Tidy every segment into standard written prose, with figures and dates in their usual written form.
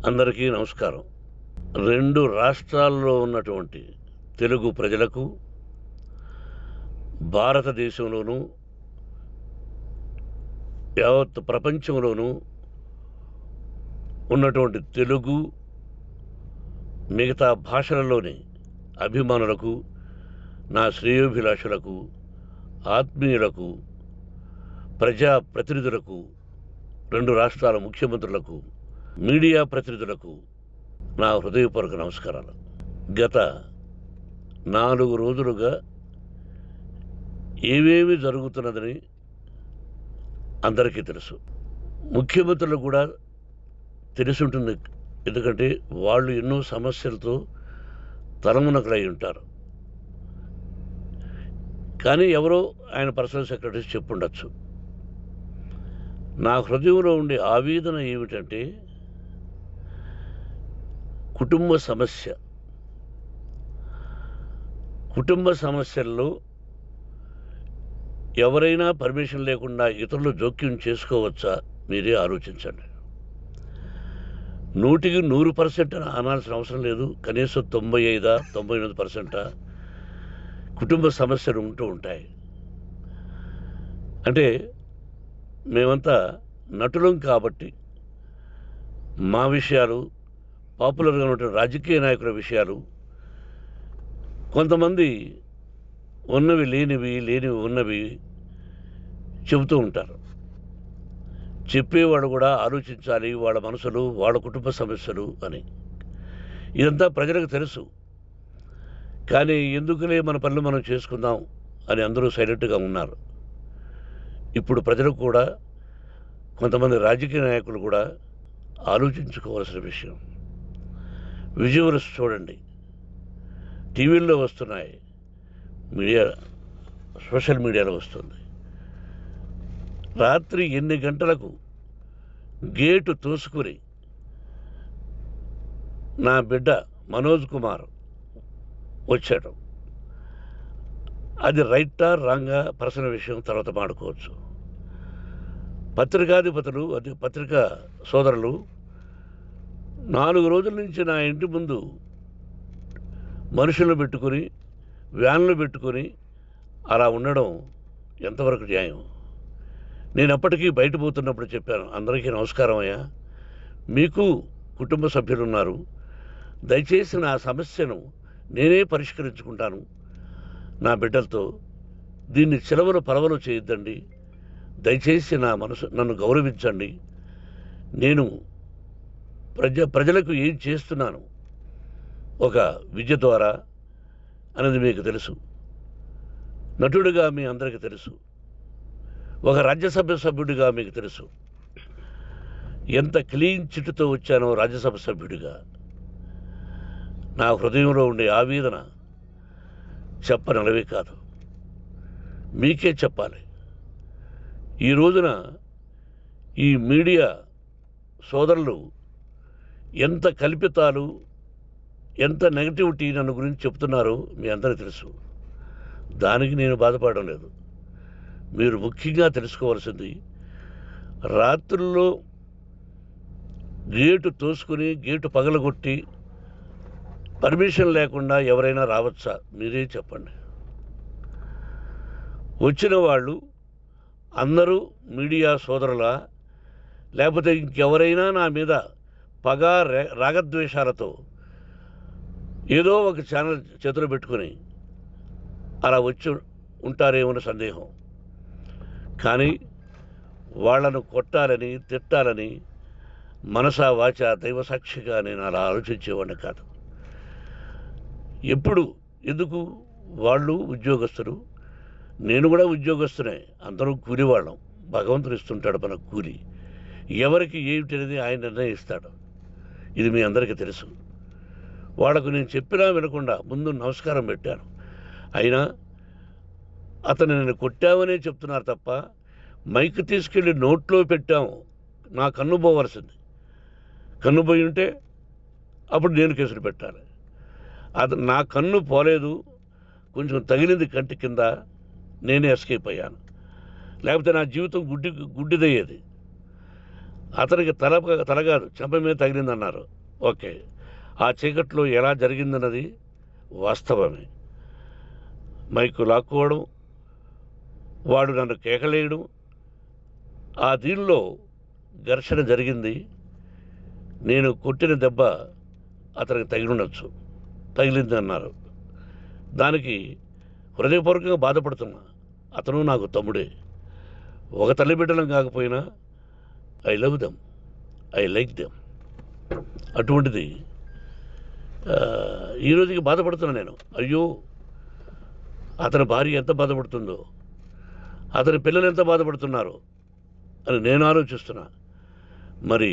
అందరికీ నమస్కారం. 2 రాష్ట్రాల్లో ఉన్నటువంటి తెలుగు ప్రజలకు, భారతదేశంలోనూ, యావత్ ప్రపంచంలోనూ ఉన్నటువంటి తెలుగు, మిగతా భాషలలోని అభిమానులకు, నా శ్రేయోభిలాషులకు, ఆత్మీయులకు, ప్రజాప్రతినిధులకు, 2 రాష్ట్రాల ముఖ్యమంత్రులకు, మీడియా ప్రతినిధులకు నా హృదయపూర్వక నమస్కారాలు. గత 4 రోజులుగా ఏవేమి జరుగుతున్నదని అందరికీ తెలుసు. ముఖ్యమంత్రులకు కూడా తెలుసుంటుంది. ఎందుకంటే వాళ్ళు ఎన్నో సమస్యలతో తలమునకలై ఉంటారు. కానీ ఎవరో ఆయన పర్సనల్ సెక్రటరీస్ చెప్పుండొచ్చు. నా హృదయంలో ఉండే ఆవేదన ఏమిటంటే, కుటుంబ సమస్యల్లో ఎవరైనా పర్మిషన్ లేకుండా ఇతరులు జోక్యం చేసుకోవచ్చా? మీరే ఆలోచించండి. 100% అనాల్సిన అవసరం లేదు. కనీసం 95-99% కుటుంబ సమస్యలు ఉంటూ ఉంటాయి. అంటే మేమంతా నటులం కాబట్టి మా విషయాలు, పాపులర్గా ఉన్నటువంటి రాజకీయ నాయకుల విషయాలు, కొంతమంది ఉన్నవి లేనివి, లేనివి ఉన్నవి చెబుతూ ఉంటారు. చెప్పేవాడు కూడా ఆలోచించాలి, వాళ్ళ మనసులు, వాళ్ళ కుటుంబ సమస్యలు అని. ఇదంతా ప్రజలకు తెలుసు. కానీ ఎందుకులే మన పనులు మనం చేసుకుందాం అని అందరూ సైలెంట్గా ఉన్నారు. ఇప్పుడు ప్రజలకు కూడా, కొంతమంది రాజకీయ నాయకులు కూడా ఆలోచించుకోవాల్సిన విషయం. విజువల్స్ చూడండి, టీవీల్లో వస్తున్నాయి, సోషల్ మీడియాలో వస్తుంది. రాత్రి 8 గంటలకు గేటు తోసుకుని నా బిడ్డ మనోజ్ కుమార్ వచ్చాడు. అది రైటా రాంగా పర్సనల్ విషయం, తర్వాత మాడుకోవచ్చు. పత్రికాధిపతులు, అది పత్రికా సోదరులు 4 రోజుల నుంచి నా ఇంటి ముందు మనుషులను పెట్టుకొని, వ్యాన్లు పెట్టుకొని అలా ఉండడం ఎంతవరకు న్యాయం? నేను అప్పటికీ బయట పోతున్నప్పుడు చెప్పాను, అందరికీ నమస్కారం అయ్యా, మీకు కుటుంబ సభ్యులు ఉన్నారు, దయచేసి నా సమస్యను నేనే పరిష్కరించుకుంటాను నా బిడ్డలతో, దీన్ని చిలవలు పలవలు చేయొద్దండి, దయచేసి నన్ను గౌరవించండి, నేను ప్రజలకు ఏం చేస్తున్నాను ఒక విద్య ద్వారా అనేది మీకు తెలుసు, నటుడిగా మీ అందరికీ తెలుసు, ఒక రాజ్యసభ సభ్యుడిగా మీకు తెలుసు, ఎంత క్లీన్ చిట్టుతో వచ్చానో రాజ్యసభ సభ్యుడిగా. నా హృదయంలో ఉండే ఆవేదన చెప్పనలవే కాదు, మీకే చెప్పాలి. ఈ రోజున ఈ మీడియా సోదరులు ఎంత కల్పితాలు, ఎంత నెగటివిటీ నన్ను గురించి చెప్తున్నారో మీ అందరికీ తెలుసు. దానికి నేను బాధపడడం లేదు. మీరు ముఖ్యంగా తెలుసుకోవాల్సింది, రాత్రుల్లో గేటు తోసుకుని, గేటు పగలగొట్టి పర్మిషన్ లేకుండా ఎవరైనా రావచ్చా? మీరే చెప్పండి. వచ్చిన వాళ్ళు అందరూ మీడియా సోదరులా, లేకపోతే ఇంకెవరైనా నా మీద పగ, రాగద్వేషాలతో ఏదో ఒక ఛానల్ చేతులు పెట్టుకుని అలా వచ్చి ఉంటారేమో సందేహం. కానీ వాళ్లను కొట్టాలని, తిట్టాలని మనసా వాచ దైవ సాక్షిగా నేను అలా ఆలోచించేవాడిని కాదు. ఎందుకు? వాళ్ళు ఉద్యోగస్తులు, నేను కూడా ఉద్యోగస్తునే, అందరూ కూలివాళ్ళం. భగవంతుడు ఇస్తుంటాడు మనకు కూలి. ఎవరికి ఏమిటి అనేది ఆయన నిర్ణయిస్తాడు. ఇది మీ అందరికీ తెలుసు. వాళ్లకు నేను చెప్పినా వినకుండా ముందు నమస్కారం పెట్టాను. అయినా అతను నేను కొట్టామనే చెప్తున్నారు తప్ప, మైక్ తీసుకెళ్ళి నోట్లో పెట్టాము, నా కన్ను పోవలసింది. కన్ను పోయి ఉంటే అప్పుడు నేను కేసులు పెట్టాలి. అది నా కన్ను పోలేదు, కొంచెం తగిలింది కంటి కింద, నేనే ఎస్కేప్ అయ్యాను. లేకపోతే నా జీవితం గుడ్డిదయ్యేది. అతనికి తల కాదు చెంప మీద తగిలిందన్నారు. ఓకే, ఆ చీకట్లో ఎలా జరిగిందన్నది వాస్తవమే. మైకు లాక్కోవడం, వాడు నన్ను కేకలేయడం, ఆ దీనిలో ఘర్షణ జరిగింది. నేను కొట్టిన దెబ్బ అతనికి తగిలింది అన్నారు. దానికి హృదయపూర్వకంగా బాధపడుతున్నా. అతను నాకు తమ్ముడే. ఒక తల్లి బిడ్డలం కాకపోయినా I love them, I like them. అటువంటిది ఈ రోజుకి బాధపడుతున్నా నేను. అయ్యో, అతని భార్య ఎంత బాధపడుతుందో, అతని పిల్లలు ఎంత బాధపడుతున్నారో అని నేను ఆలోచిస్తున్నా. మరి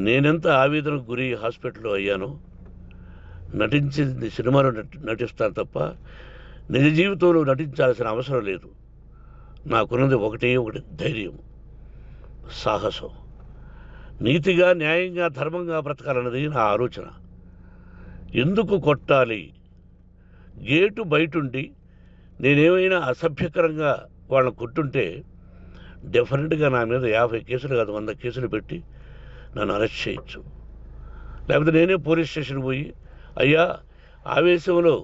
నేనెంత ఆవేదనకు గురి హాస్పిటల్లో అయ్యానో. నటించింది సినిమాలో నటిస్తాను తప్ప నిజ జీవితంలో నటించాల్సిన అవసరం లేదు. నాకున్నది ఒకటి ధైర్యం, సాహసం. నీతిగా, న్యాయంగా, ధర్మంగా బ్రతకాలన్నది నా ఆలోచన. ఎందుకు కొట్టాలి? గేటు బయటుండి నేనేమైనా అసభ్యకరంగా వాళ్ళని కొట్టుంటే డెఫినెట్గా నా మీద 50 కేసులు కాదు 100 కేసులు పెట్టి నన్ను అరెస్ట్ చేయొచ్చు. లేకపోతే నేనే పోలీస్ స్టేషన్ పోయి, అయ్యా, ఆవేశంలో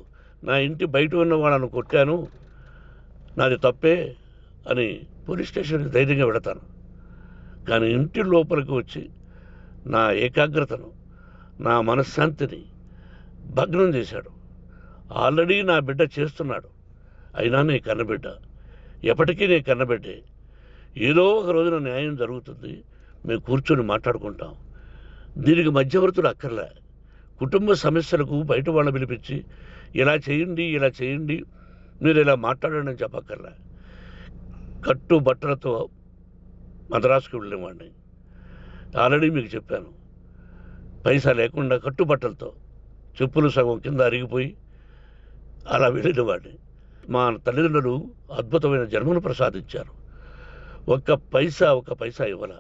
నా ఇంటి బయట ఉన్న వాళ్ళను కొట్టాను, నాది తప్పే అని పోలీస్ స్టేషన్కి ధైర్యంగా పెడతాను. కానీ ఇంటి లోపలికి వచ్చి నా ఏకాగ్రతను, నా మనశ్శాంతిని భగ్నం చేశాడు. ఆల్రెడీ నా బిడ్డ చేస్తున్నాడు. అయినా నీ కన్నబిడ్డ, ఎప్పటికీ నీ కన్నబిడ్డే. ఏదో ఒక రోజున న్యాయం జరుగుతుంది, మేము కూర్చొని మాట్లాడుకుంటాం. దీనికి మధ్యవర్తులు అక్కర్లే. కుటుంబ సమస్యలకు బయట వాళ్ళని పిలిపించి ఇలా చేయండి, మీరు ఇలా మాట్లాడండి అని చెప్పక్కర్లే. కట్టు బట్టలతో మద్రాసుకు వెళ్ళేవాడిని. ఆల్రెడీ మీకు చెప్పాను. పైసా లేకుండా కట్టుబట్టలతో, చెప్పులు సగం కింద అరిగిపోయి అలా వెళ్ళినవాడిని. మా తల్లిదండ్రులు అద్భుతమైన జన్మను ప్రసాదించారు. ఒక్క పైసా ఇవ్వాల.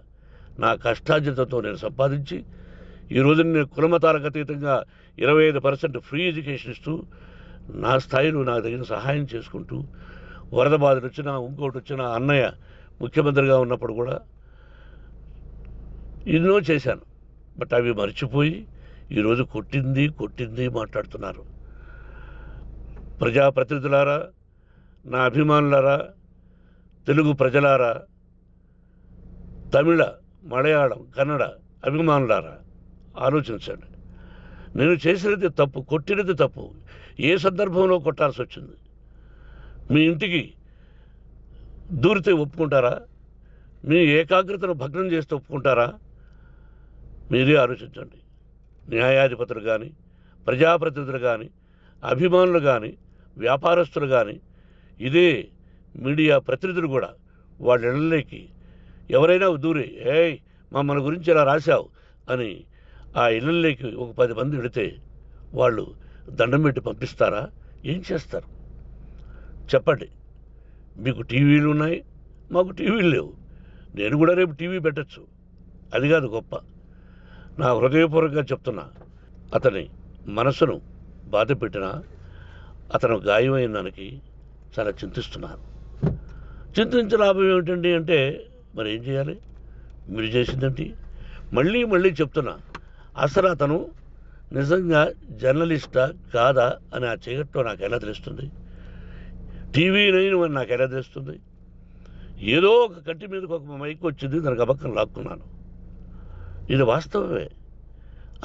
నా కష్టార్జితంతో నేను సంపాదించి ఈరోజు నేను కులమతాలకు అతీతంగా 25% ఫ్రీ ఎడ్యుకేషన్ ఇస్తూ, నా స్థాయిలో నాకు తగిన సహాయం చేసుకుంటూ, వరద బాధలు వచ్చినా, ఇంకోటి వచ్చినా, అన్నయ్య ముఖ్యమంత్రిగా ఉన్నప్పుడు కూడా ఎన్నో చేశాను. బట్ అవి మర్చిపోయి ఈరోజు కొట్టింది మాట్లాడుతున్నారు. ప్రజాప్రతినిధులారా, నా అభిమానులారా, తెలుగు ప్రజలారా, తమిళ, మలయాళం, కన్నడ అభిమానులారా, ఆలోచించండి. నేను చేసినది తప్పు, కొట్టినది తప్పు. ఏ సందర్భంలో కొట్టాల్సి వచ్చింది? మీ ఇంటికి దూరితే ఒప్పుకుంటారా? మీ ఏకాగ్రతను భగ్నం చేస్తే ఒప్పుకుంటారా? మీరే ఆలోచించండి. న్యాయాధిపతులు కానీ, ప్రజాప్రతినిధులు కానీ, అభిమానులు కానీ, వ్యాపారస్తులు కానీ, ఇదే మీడియా ప్రతినిధులు కూడా వాళ్ళ ఇళ్ళలోకి ఎవరైనా దూరి, ఏయ్ మమ్మల్ని గురించి ఇలా రాశావు అని ఆ ఇళ్ళల్లోకి ఒక 10 మంది వెళితే వాళ్ళు దండం పెట్టి పంపిస్తారా? ఏం చేస్తారు చెప్పండి? మీకు టీవీలు ఉన్నాయి, మాకు టీవీలు లేవు. నేను కూడా రేపు టీవీ పెట్టచ్చు. అది కాదు గొప్ప. నా హృదయపూర్వకంగా చెప్తున్నా. అతని మనసును బాధ పెట్టినా, అతను గాయమైన దానికి చాలా చింతిస్తున్నాను. చింతించే లాభం ఏమిటండి అంటే, మరి ఏం చేయాలి? మీరు చేసిందంటే మళ్ళీ చెప్తున్నా. అసలు అతను నిజంగా జర్నలిస్టా కాదా అని ఆ చీకట్లో నాకు ఎలా తెలుస్తుంది? టీవీ 9 అని నాకు ఎలా తెలుస్తుంది? ఏదో ఒక కంటి మీదకి ఒక మైక్ వచ్చింది, దానికి అబక్కం లాక్కున్నాను. ఇది వాస్తవమే,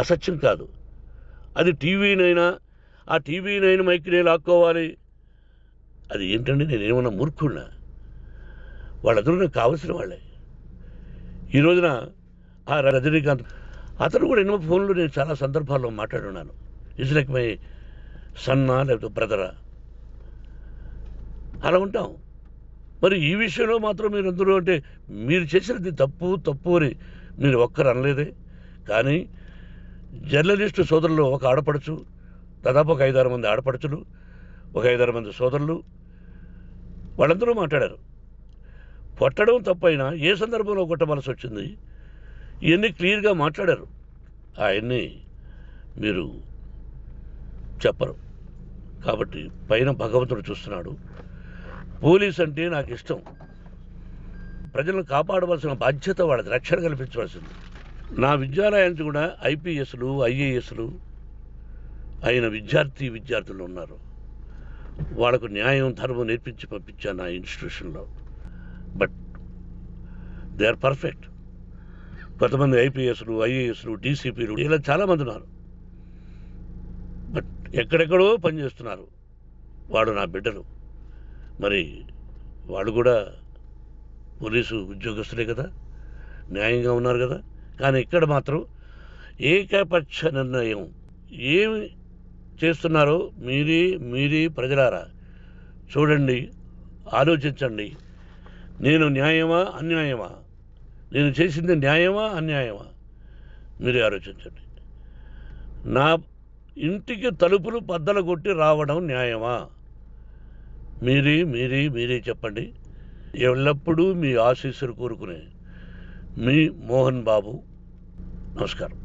అసత్యం కాదు. అది టీవీ 9, ఆ టీవీ 9 మైక్నే లాక్కోవాలి. అది ఏంటండి? నేనేమన్నా మూర్ఖుడినా? వాళ్ళందరూ నాకు కావలసిన వాళ్ళే. ఈ రోజున ఆ రజనీకాంత్, అతను కూడా ఎన్నో ఫోన్లు నేను చాలా సందర్భాల్లో మాట్లాడున్నాను. ఇట్స్ లైక్ మై సన్నా, లేకపోతే బ్రదరా, అలా ఉంటాం. మరి ఈ విషయంలో మాత్రం మీరు అందరూ అంటే మీరు చేసినది తప్పు అని మీరు ఒక్కరు అనలేదే. కానీ జర్నలిస్టు సోదరులు, ఒక ఆడపడుచు, దాదాపు ఒక 5-6 మంది ఆడపడుచులు, ఒక 5-6 మంది సోదరులు, వాళ్ళందరూ మాట్లాడారు. కొట్టడం తప్పైనా ఏ సందర్భంలో కొట్టవలసి వచ్చింది, ఇవన్నీ క్లియర్గా మాట్లాడారు. ఆయన్ని మీరు చెప్పరు. కాబట్టి పైన భగవంతుడు చూస్తున్నాడు. పోలీస్ అంటే నాకు ఇష్టం. ప్రజలను కాపాడవలసిన బాధ్యత వాళ్ళది, రక్షణ కల్పించవలసింది. నా విద్యాలయానికి కూడా ఐపీఎస్లు ఐఏఎస్లు అయిన విద్యార్థులు ఉన్నారు. వాళ్ళకు న్యాయం ధర్మం నేర్పించి పంపించాను నా ఇన్స్టిట్యూషన్లో. But they are perfect. కొంతమంది ఐపీఎస్లు ఐఏఎస్లు డీసీపీలు ఇలా చాలామంది ఉన్నారు. బట్ ఎక్కడెక్కడో పనిచేస్తున్నారు. వాడు నా బిడ్డలు. మరి వాళ్ళు కూడా పోలీసు ఉద్యోగస్తులే కదా, న్యాయంగా ఉన్నారు కదా. కానీ ఇక్కడ మాత్రం ఏకపక్ష నిర్ణయం ఏమి చేస్తున్నారో మీరే ప్రజలారా చూడండి, ఆలోచించండి. నేను న్యాయమా అన్యాయమా, నేను చేసింది న్యాయమా అన్యాయమా, మీరే ఆలోచించండి. నా ఇంటికి తలుపులు బద్దలు కొట్టి రావడం న్యాయమా, మీరే చెప్పండి. ఎల్లప్పుడూ మీ ఆశీస్సులు కోరుకునే మీ మోహన్ బాబు. నమస్కారం.